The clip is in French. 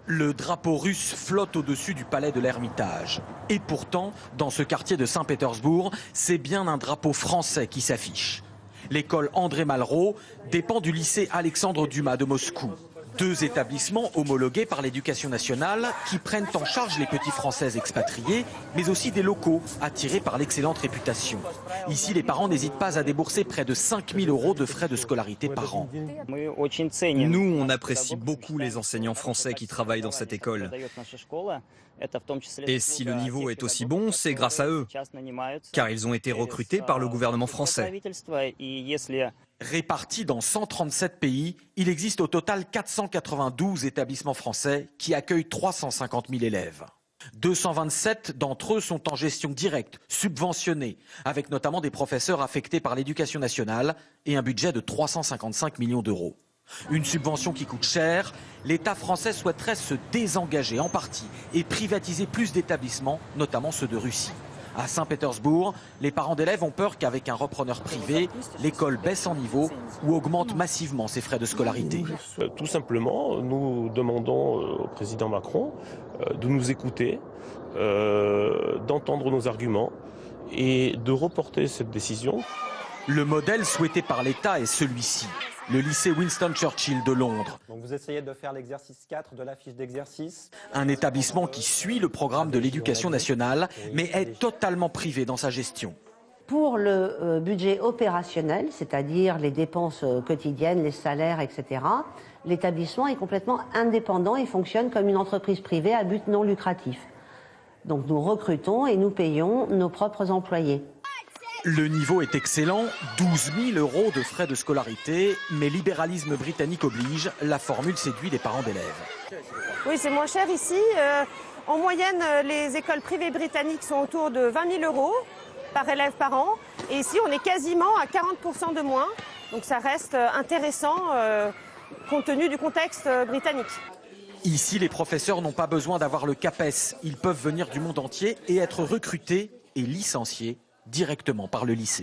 Le drapeau russe flotte au-dessus du palais de l'Ermitage. Et pourtant, dans ce quartier de Saint-Pétersbourg, c'est bien un drapeau français qui s'affiche. L'école André Malraux dépend du lycée Alexandre Dumas de Moscou. 2 établissements homologués par l'éducation nationale qui prennent en charge les petits Français expatriés, mais aussi des locaux attirés par l'excellente réputation. Ici, les parents n'hésitent pas à débourser près de 5 000 € de frais de scolarité par an. Nous, on apprécie beaucoup les enseignants français qui travaillent dans cette école. Et si le niveau est aussi bon, c'est grâce à eux, car ils ont été recrutés par le gouvernement français. Répartis dans 137 pays, il existe au total 492 établissements français qui accueillent 350 000 élèves. 227 d'entre eux sont en gestion directe, subventionnés, avec notamment des professeurs affectés par l'éducation nationale et un budget de 355 millions d'euros. Une subvention qui coûte cher, l'État français souhaiterait se désengager en partie et privatiser plus d'établissements, notamment ceux de Russie. À Saint-Pétersbourg, les parents d'élèves ont peur qu'avec un repreneur privé, l'école baisse en niveau ou augmente massivement ses frais de scolarité. Tout simplement, nous demandons au président Macron de nous écouter, d'entendre nos arguments et de reporter cette décision. Le modèle souhaité par l'État est celui-ci. Le lycée Winston Churchill de Londres. Donc vous essayez de faire l'exercice 4 de la fiche d'exercice. Un établissement qui suit le programme de l'éducation nationale, mais est totalement privé dans sa gestion. Pour le budget opérationnel, c'est-à-dire les dépenses quotidiennes, les salaires, etc., l'établissement est complètement indépendant et fonctionne comme une entreprise privée à but non lucratif. Donc nous recrutons et nous payons nos propres employés. Le niveau est excellent, 12 000 € de frais de scolarité, mais libéralisme britannique oblige, la formule séduit les parents d'élèves. Oui, c'est moins cher ici. En moyenne, les écoles privées britanniques sont autour de 20 000 € par élève par an. Et ici, on est quasiment à 40% de moins. Donc ça reste intéressant compte tenu du contexte britannique. Ici, les professeurs n'ont pas besoin d'avoir le CAPES. Ils peuvent venir du monde entier et être recrutés et licenciés directement par le lycée.